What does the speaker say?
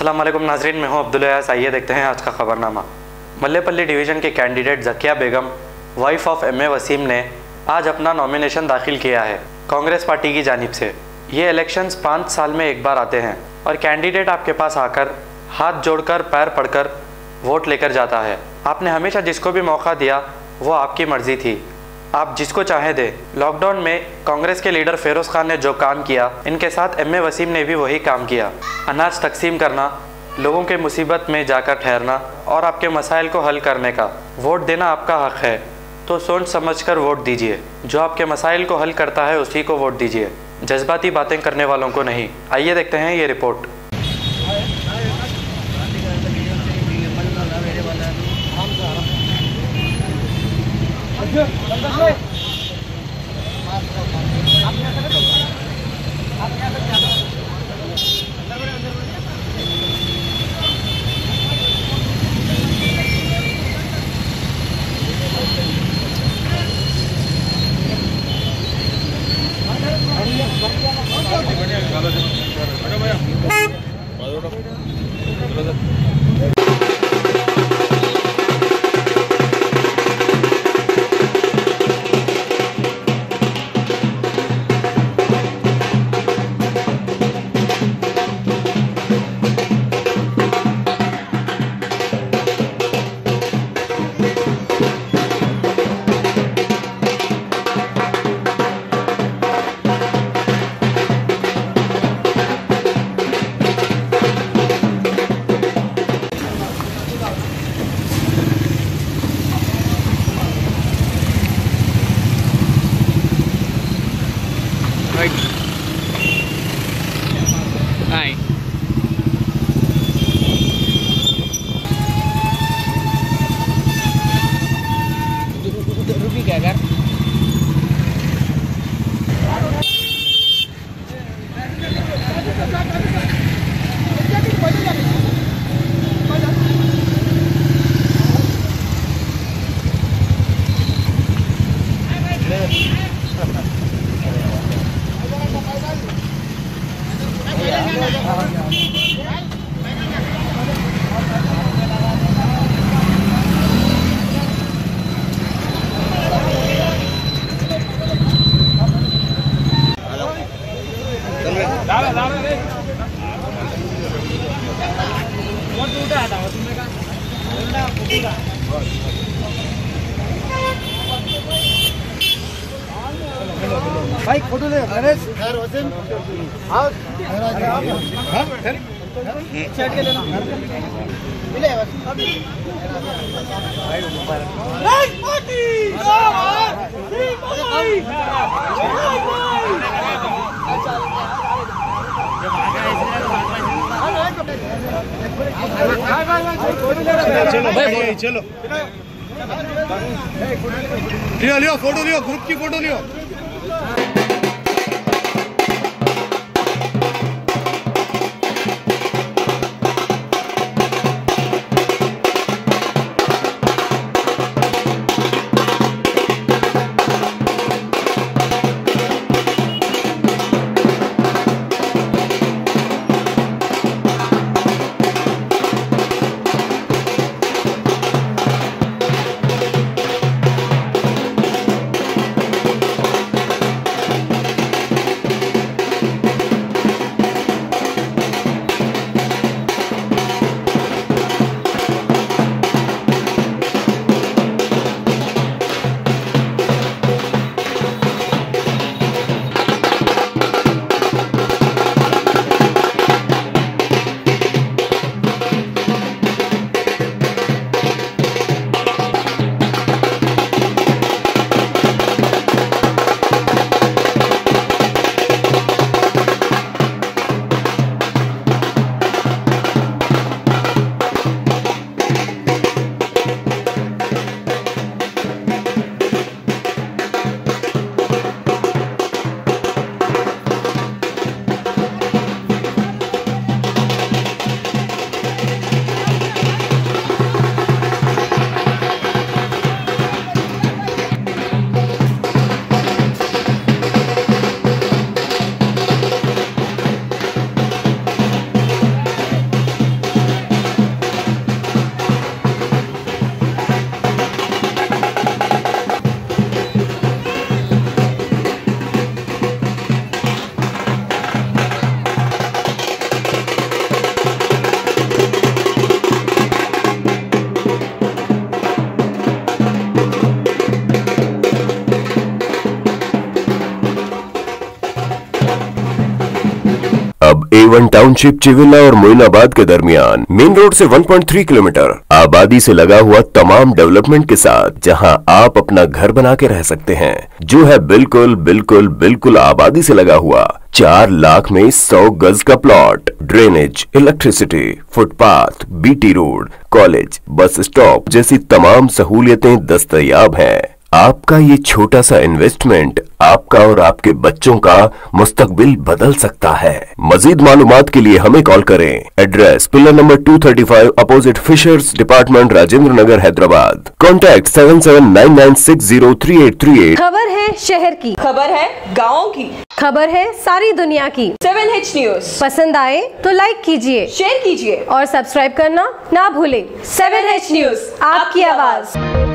अस्सलाम वालेकुम नाजरीन, मैं हूं अब्दुल अयाज। आइए देखते हैं आज का खबरनामा। मल्लेपल्ली डिवीज़न के candidate Zakia Begum, wife of M A Waseem ने आज अपना नॉमिनेशन दाखिल किया है कांग्रेस पार्टी की जानिब से। ये इलेक्शंस 5 साल में एक बार आते हैं और कैंडिडेट आपके पास आकर हाथ जोड़कर पैर पड़कर वोट लेकर जाता है। आपने हमेशा जिसको भी मौका दिया वो आपकी मर्ज़ी थी, आप जिसको चाहे दें। लॉकडाउन में कांग्रेस के लीडर फेरोज़ खान ने जो काम किया, इनके साथ एम ए वसीम ने भी वही काम किया। अनाज तकसीम करना, लोगों के मुसीबत में जाकर ठहरना और आपके मसाइल को हल करने का। वोट देना आपका हक है, तो सोच समझकर वोट दीजिए। जो आपके मसाइल को हल करता है उसी को वोट दीजिए, जज्बाती बातें करने वालों को नहीं। आइए देखते हैं ये रिपोर्ट। Hai. Ruby gagar. भाई फोटो ले नरेश खैर वसीम आओ हां खैर चैट के लेना मिले राइट पार्टी चलो भाई चलो लियो फोटो लियो, ग्रुप की फोटो लियो। अब A1 टाउनशिप चिविला और मोइनाबाद के दरमियान मेन रोड से 1.3 किलोमीटर आबादी से लगा हुआ तमाम डेवलपमेंट के साथ जहां आप अपना घर बना के रह सकते हैं, जो है बिल्कुल बिल्कुल बिल्कुल आबादी से लगा हुआ। 4 लाख में 100 गज का plot, drainage, electricity, footpath, BT road, college, bus stop जैसी तमाम सहूलियतें दस्तयाब हैं। आपका ये छोटा सा इन्वेस्टमेंट आपका और आपके बच्चों का मुस्तकबिल बदल सकता है। मजीद मालूमात के लिए हमें कॉल करें। Address pillar number 235 opposite fishers department, Rajendra Nagar, Hyderabad. Contact 7799603838। खबर है शहर की, खबर है गाँव की, खबर है सारी दुनिया की। 7H न्यूज पसंद आए तो लाइक कीजिए, शेयर कीजिए और सब्सक्राइब करना ना भूले। 7H न्यूज, आपकी आवाज।